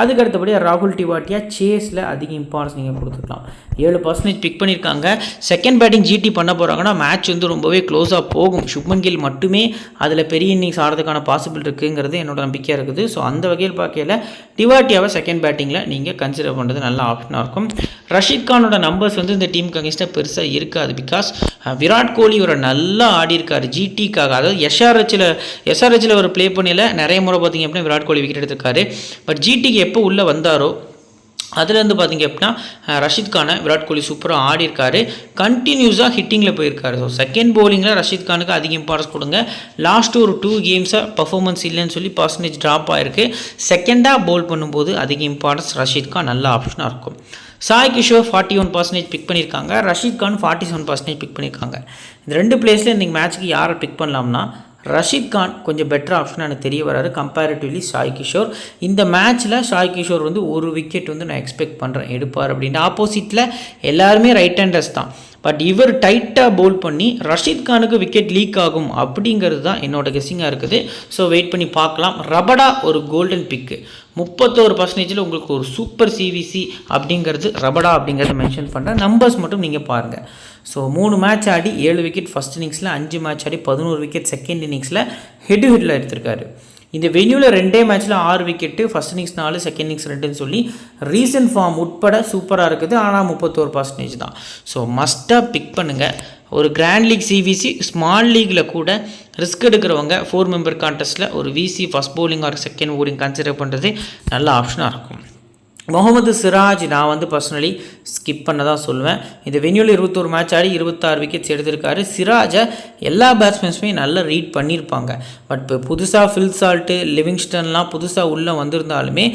அதுக்கு அடுத்தபடி ராகுல் டிவாட்டியா சேஸில் அதிக இம்பார்ட்டன்ஸ் நீங்கள் கொடுத்துக்கலாம். 7% பிக் பண்ணியிருக்காங்க. செகண்ட் பேட்டிங் ஜிடி பண்ண போகிறாங்கன்னா மேட்ச் வந்து ரொம்பவே க்ளோஸாக போகும். சுப்மன் கில் மட்டுமே அதில் பெரிய இன்னிங்ஸ் ஆடுறதுக்கான பாசிபிள் இருக்குங்கிறது என்னோட நம்பிக்கையாக இருக்குது. ஸோ அந்த வகையில் பார்க்கையில் டிவாட்டியாவை செகண்ட் பேட்டிங்கில் நீங்கள் கன்சிடர் பண்ணுறது நல்ல ஆப்ஷனாக இருக்கும். ரஷீத் கானோட நம்பர்ஸ் வந்து இந்த டீமுக்கு அகேன்ஸ்டாக பெருசாக இருக்காது. பிகாஸ் விராட் கோலி ஒரு நல்லா ஆடி இருக்கார் ஜிடிக்காக. அதாவது எஸ்ஆர்ஹெச்சில் ஒரு ப்ளே பண்ணல நிறைய முறை பார்த்திங்க அப்படின்னா விராட் கோலி விக்கெட் எடுத்திருக்காரு. பட் ஜிடிக்கு எப்போ உள்ளே வந்தாரோ அதுலேருந்து பார்த்திங்க அப்படின்னா ரஷீத் கானை விராட் கோலி சூப்பராக ஆடி இருக்காரு. கண்டினியூஸாக ஹிட்டிங்கில் போயிருக்காரு. ஸோ செகண்ட் பவுலிங்கில் ரஷீத் கானுக்கு அதிக இம்பார்ட்டன்ஸ் கொடுங்க. லாஸ்ட்டு ஒரு 2 கேம்ஸாக பர்ஃபார்மன்ஸ் இல்லைன்னு சொல்லி பர்சன்டேஜ் ட்ராப் ஆகிருக்கு. செகண்டாக பவுல் பண்ணும்போது அதிக இம்பார்ட்டன்ஸ் ரஷீத் கான் நல்ல ஆப்ஷனாக இருக்கும். சாய் கிஷோர் 41% பிக் பண்ணியிருக்காங்க. ரஷீத் கான் 47% பிக் பண்ணியிருக்காங்க. இந்த 2 பிளேஸில் இன்றைக்கி மேட்ச்சுக்கு யாரை பிக் பண்ணலாம்னா ரஷீத் கான் கொஞ்சம் பெட்டர் ஆப்ஷனாக எனக்கு தெரிய வராரு கம்பேரிட்டிவ்லி சாய் கிஷோர். இந்த மேட்ச்சில் சாய் கிஷோர் வந்து ஒரு விக்கெட் வந்து நான் எக்ஸ்பெக்ட் பண்ணுறேன் எடுப்பார் அப்படின்ட்டு. ஆப்போசிட்டில் எல்லாருமே ரைட் ஹேண்டர்ஸ் தான். பட் இவர் டைட்டாக பவுல் பண்ணி ரஷீத் கானுக்கு விக்கெட் லீக் ஆகும் அப்படிங்கிறது தான் என்னோட கெஸ்ஸிங்காக இருக்குது. ஸோ வெயிட் பண்ணி பார்க்கலாம். ரபடா ஒரு கோல்டன் பிக்கு 31% உங்களுக்கு ஒரு சூப்பர் சிவிசி அப்படிங்கிறது ரபடா அப்படிங்கிறத மென்ஷன் பண்ணுறேன். நம்பர்ஸ் மட்டும் நீங்கள் பாருங்கள். ஸோ 3 மேட்ச் ஆடி 7 விக்கெட் ஃபஸ்ட் இன்னிங்ஸில், 5 மேட்ச் ஆடி 11 விக்கெட் செகண்ட் இன்னிங்ஸில் ஹெட் ஹெட்டில் எடுத்திருக்காரு. இந்த வென்யூவில் 2 மேட்ச்சில் 6 wicket, first innings 4, second innings 2ன்னு சொல்லி ரீசன்ட் ஃபார்ம் உட்பட சூப்பராக இருக்குது. ஆனால் 31% தான். ஸோ மஸ்ட்டாக பிக் பண்ணுங்கள். ஒரு கிராண்ட் லீக் சிவிசி ஸ்மால் லீக்கில் கூட ரிஸ்க் எடுக்கிறவங்க 4 மெம்பர் கான்டெஸ்ட்டில் ஒரு VC first bowling or second bowling consider பண்ணுறது நல்ல ஆப்ஷனாக இருக்கும். முகமது சிராஜ் நான் வந்து பர்சனலி ஸ்கிப் பண்ண தான் சொல்லுவேன். இந்த வென்யூவில் 21 மேட்ச் ஆடி 26 விக்கெட்ஸ் எடுத்திருக்காரு. சிராஜை எல்லா பேட்ஸ்மேன்ஸுமே நல்லா ரீட் பண்ணியிருப்பாங்க. பட் இப்போ புதுசாக ஃபில் சால்ட்டு லிவிங்ஸ்டன்லாம் புதுசாக உள்ளே வந்திருந்தாலுமே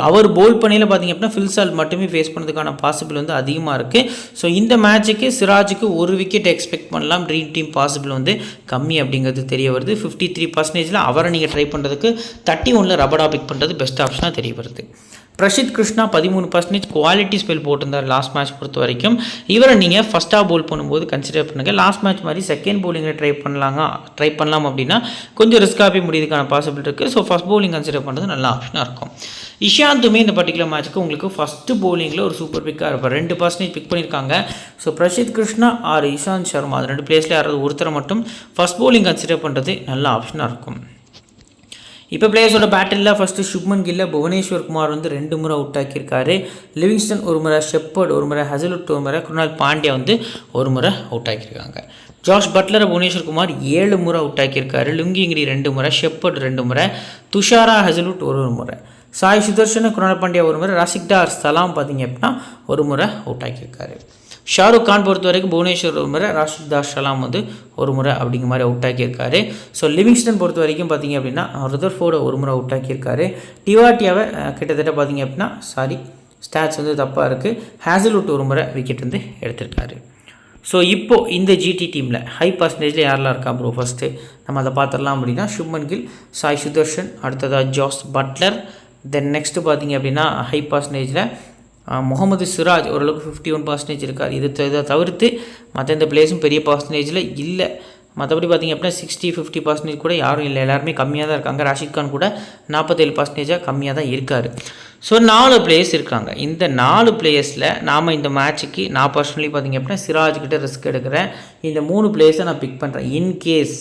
அவர் போல் பண்ணியில் பார்த்திங்க அப்படின்னா ஃபில் சால்ட் மட்டுமே ஃபேஸ் பண்ணுறதுக்கான பாசிபிள் வந்து அதிகமாக இருக்குது. ஸோ இந்த மேட்சுக்கு சிராஜுக்கு 1 விக்கெட் எக்ஸ்பெக்ட் பண்ணலாம். ட்ரீம் டீம் பாசிபிள் வந்து கம்மி அப்படிங்கிறது தெரிய வருது. 53% அவரை நீங்கள் ட்ரை பண்ணுறதுக்கு 31 ரபடா பிக் பண்ணுறது பெஸ்ட் ஆப்ஷனாக தெரிய வருது. பிரசித் கிருஷ்ணா 13% குவாலிட்டி ஸ்பெல் போட்டிருந்தார் லாஸ்ட் மேட்ச் பொறுத்த வரைக்கும். இவரை நீங்கள் ஃபஸ்ட்டாக போல் பண்ணும்போது கன்சிடர் பண்ணுங்கள். லாஸ்ட் மேட்ச் மாதிரி செகண்ட் பவுலிங்கில் ட்ரை பண்ணலாம் அப்படின்னா கொஞ்சம் ரிஸ்க்காக போய் முடியுதுக்கான பாசிபிள் இருக்குது. ஸோ ஃபஸ்ட் பவுலிங் கன்சிடர் பண்ணுறது நல்ல ஆப்ஷனாக இருக்கும். இஷாந்துமே இந்த பர்டிகுலர் மேட்ச்சுக்கு உங்களுக்கு ஃபஸ்ட்டு பவுலிங்கில் ஒரு சூப்பர் பிக்காக இருப்பார். 2% பிக் பண்ணியிருக்காங்க. ஸோ பிரசித் கிருஷ்ணா ஆர் இஷாந்த் சர்மா அது 2 பிளேஸில் யாராவது ஒருத்தரை மட்டும் ஃபஸ்ட் பவுலிங் கன்சிடர் பண்ணுறது நல்ல ஆப்ஷனாக இருக்கும். இப்போ பிளேயர்ஸோட பேட்டில் ஃபஸ்ட்டு சுப்மன் கில்ல புவனேஸ்வர் குமார் வந்து 2 முறை அவுட் ஆக்கியிருக்காரு. லிவிங்ஸ்டன் 1 முறை, ஷெப்பர்ட் 1 முறை, ஹசலுட் 1 முறை, குருணால் பாண்டியா வந்து 1 முறை அவுட் ஆக்கியிருக்காங்க. ஜாஷ் பட்லரை புவனேஸ்வர் குமார் 7 முறை அவுட் ஆக்கியிருக்காரு. லுங்கிங்கிரி 2 முறை, ஷெப்பர்ட் 2 முறை, துஷாரா ஹசலுட் 1 முறை, சாய் சுதர்ஷன் குருணால் பாண்டியா 1 முறை, ரசிக்டார் சலாம் பார்த்திங்க அப்படின்னா 1 முறை அவுட் ஆக்கியிருக்காரு. ஷாருக் கான் பொறுத்த வரைக்கும் புவனேஸ்வர் 1 முறை, ராஷித் தாஸ் ஷலாம் வந்து 1 முறை அப்படிங்கிற மாதிரி அவுட் ஆக்கியிருக்காரு. ஸோ லிவிங்ஸ்டன் பொறுத்த வரைக்கும் பார்த்திங்க அப்படின்னா ருதர்ஃபோர்டை 1 முறை அவுட் ஆக்கியிருக்காரு. டிவாட்டியாவை கிட்டத்தட்ட பார்த்திங்க அப்படின்னா ஸ்டாட்ஸ் வந்து தப்பாக இருக்குது. ஹேசல்வுட் 1 முறை விக்கெட் வந்து எடுத்திருக்காரு. ஸோ இப்போது இந்த ஜிடி டீமில் ஹை பர்சன்டேஜில் யாரெல்லாம் இருக்கா ப்ரோ ஃபஸ்ட்டு நம்ம அதை பார்த்துடலாம். அப்படின்னா சுப்மன் கில், சாய் சுதர்ஷன், அடுத்ததாக ஜாஸ் பட்லர், தென் நெக்ஸ்ட்டு பார்த்திங்க அப்படின்னா ஹை பர்சன்டேஜில் முகமது சிராஜ் ஓரளவுக்கு 51% இருக்கார். இதை தவிர்த்து மற்ற எந்த பிளேஸும் பெரிய பர்சன்டேஜில் இல்லை. மற்றபடி பார்த்திங்க அப்படின்னா 60-50% கூட யாரும் இல்லை, எல்லாருமே கம்மியாக தான் இருக்காங்க. ராஷித் கான் கூட 47% கம்மியாக தான் இருக்கார். ஸோ 4 பிளேயர்ஸ் இருக்காங்க. இந்த 4 பிளேயர்ஸில் நாம் இந்த மேட்ச்சுக்கு நான் பர்சனலி பார்த்திங்க அப்படின்னா சிராஜ்கிட்ட ரிஸ்க் எடுக்கிறேன். இந்த 3 பிளேயர்ஸை நான் பிக் பண்ணுறேன். இன்கேஸ்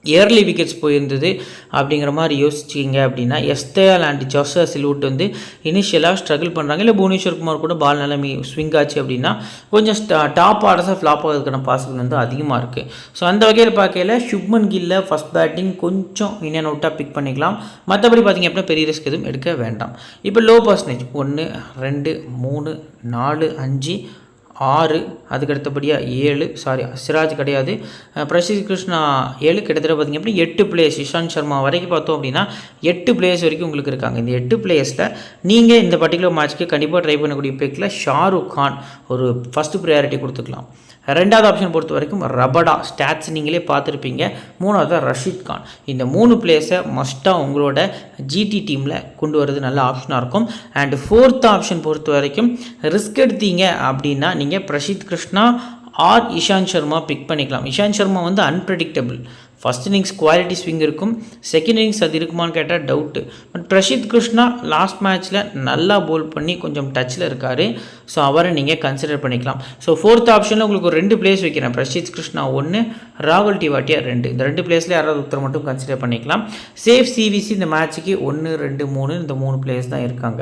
இயர்லி விக்கெட்ஸ் போயிருந்தது அப்படிங்கிற மாதிரி யோசிச்சிங்க அப்படின்னா எஸ்தேல் அண்ட் ஜோசா சில்வுட் வந்து இனிஷியலாக ஸ்ட்ரகிள் பண்ணுறாங்க. இல்லை புவனேஸ்வர் குமார் கூட பால் நல்லா ஸ்விங் ஆச்சு அப்படின்னா கொஞ்சம் டாப் ஆர்டர்ஸாக ஃப்ளாப் ஆகிறதுக்கான பாசிபிள் வந்து அதிகமாக இருக்குது. ஸோ அந்த வகையில் பார்க்கல சுப்மன் கில்ல ஃபஸ்ட் பேட்டிங் கொஞ்சம் இன் அண்ட் அவுட்டாக பிக் பண்ணிக்கலாம். மற்றபடி பார்த்திங்க அப்படின்னா பெரிய ரிஸ்க் எதுவும் எடுக்க வேண்டாம். இப்போ லோ பர்சன்டேஜ் 1, 2, 3, 4, 5, 6 அதுக்கு அடுத்தபடியாக 7 சிராஜ் கிடையாது, பிரசித் கிருஷ்ணா 7 கிட்டத்தட்ட பார்த்திங்க அப்படின்னா 8 பிளேயர்ஸ் இஷாந்த் சர்மா வரைக்கும் பார்த்தோம் அப்படின்னா 8 பிளேயர்ஸ் வரைக்கும் உங்களுக்கு இருக்காங்க. இந்த 8 பிளேயர்ஸில் நீங்கள் இந்த பர்டிகுலர் மேட்ச்க்கு கண்டிப்பாக ட்ரை பண்ணக்கூடிய பிக்கில் ஷாருக் கான் ஒரு ஃபஸ்ட்டு ப்ரையாரிட்டி கொடுத்துக்கலாம். 2வது ஆப்ஷன் பொறுத்த வரைக்கும் ரபடா ஸ்டாட்ஸ் நீங்களே பார்த்துருப்பீங்க. 3வது ரஷீத் கான். இந்த 3 பிளேயர்ஸை மஸ்ட்டாக உங்களோட ஜிடி டீமில் கொண்டு வரது நல்ல ஆப்ஷனாக இருக்கும். அண்ட் 4th ஆப்ஷன் பொறுத்த வரைக்கும் ரிஸ்க் எடுத்தீங்க அப்படின்னா நீங்கள் பிரசித் கிருஷ்ணா ஆர் இஷாந்த் சர்மா பிக் பண்ணிக்கலாம். இஷாந்த் சர்மா வந்து unpredictable. First innings quality swing இருக்கும், செகண்ட் இன்னிங்ஸ் அது இருக்குமான்னு கேட்டால் doubt. But Prasidh Krishna last மேட்ச்சில் நல்லா போல் பண்ணி கொஞ்சம் டச்சில் இருக்கார். ஸோ அவரை நீங்கள் கன்சிடர் பண்ணிக்கலாம். ஸோ 4th ஆப்ஷனில் உங்களுக்கு ஒரு 2 பிளேஸ் வைக்கிறேன். பிரசித் கிருஷ்ணா 1, ராகுல் டிவாட்டியா 2. இந்த 2 பிளேஸில் யாராவது ஒருத்தர் மட்டும் கன்சிடர் பண்ணிக்கலாம். சேஃப் சிவிசி இந்த மேட்ச்சுக்கு 1, 2, 3 இந்த 3 பிளேயர்ஸ் தான் இருக்காங்க.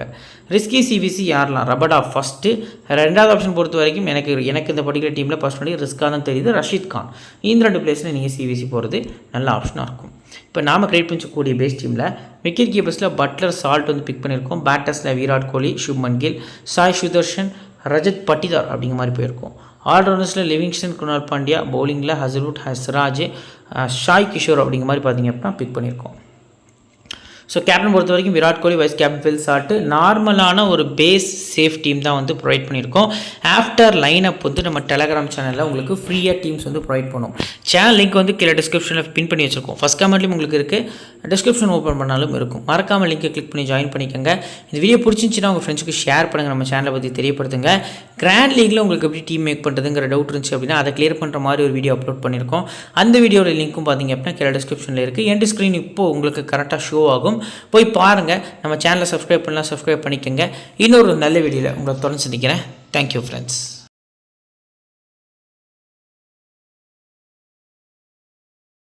ரிஸ்கி சிவிசி யாரெலாம் ரபடா ஃபஸ்ட்டு. 2வது ஆப்ஷன் பொறுத்த வரைக்கும் எனக்கு இந்த பர்டிகுலர் டீமில் பர்சனலி ரிஸ்க்காக தான் தெரியுது ரஷீத் கான். இந்த 2 பிளேஸில் நீங்கள் சிவிசி போகிறது நல்ல ஆப்ஷனாக இருக்கும். இப்போ நாம் கிரியேட் பண்ணிக்கக்கூடிய பேஸ் டீமில் விக்கெட் கீப்பர்ஸில் பட்லர் சால்ட் வந்து பிக் பண்ணியிருக்கோம். பேட்டர்ஸில் விராட் கோலி, சுப்மன் கில், சாய் சுதர்ஷன், ரஜத் பட்டிதார் அப்படிங்கிற மாதிரி போயிருக்கோம். ஆல்ரவுண்டர்ஸில் லிவிங்ஸ்டன், குருணால் பாண்டியா, பவுலிங்கில் ஹசலுட், சிராஜ், ஷாய் கிஷோர் அப்படிங்கிற மாதிரி பார்த்திங்க அப்படின்னா பிக் பண்ணியிருக்கோம். ஸோ கேப்டன் பொறுத்த வரைக்கும் Virat Kohli, vice captain Phil Salt. நார்மலான ஒரு பேஸ் சேஃப் டீம் தான் வந்து ப்ரொவைட் பண்ணியிருக்கோம். ஆஃப்டர் லைனப் வந்து நம்ம டெலகிராம் சேனலில் உங்களுக்கு ஃப்ரீயாக டீம்ஸ் வந்து ப்ரொவைட் பண்ணுவோம். சேனல் லிங்க் வந்து கீழே டிஸ்கிரிப்ஷனில் பின் பண்ணி வச்சுருக்கோம். ஃபஸ்ட் கமெண்ட்லையும் உங்களுக்கு இருக்குது, டிஸ்கிரிப்ஷன் ஓப்பன் பண்ணாலும் இருக்கும். மறக்காமல் லிங்கை கிளிக் பண்ணி ஜாயின் பண்ணிக்கோங்க. இந்த வீடியோ பிடிச்சிருந்துச்சின்னா உங்கள் ஃப்ரெண்ட்ஸுக்கு ஷேர் பண்ணுங்கள், நம்ம சேனலை பற்றி தெரியப்படுத்துங்க. கிராண்ட் லீக்கில் உங்களுக்கு எப்படி டீம் மேக் பண்ணுறதுங்கிற டவுட் இருந்துச்சு அப்படின்னா அதை கிளியர் பண்ணுற மாதிரி ஒரு வீடியோ அப்லோட் பண்ணியிருக்கோம். அந்த வீடியோட லிங்க்கும் பார்த்திங்க அப்படின்னா கீழே டிஸ்கிரிப்ஷனில் இருக்குது. எண்ட் ஸ்க்ரீன் இப்போது உங்களுக்கு கரெக்டாக ஷோ ஆகும், போய் பாருங்கள். நம்ம சேனலை சப்ஸ்கிரைப் பண்ணலாம், சப்ஸ்கிரைப் பண்ணிக்கோங்க. இன்னொரு நல்ல வீடியோவில் உங்களை தொடர்ந்து சந்திக்கிறேன். Thank you friends.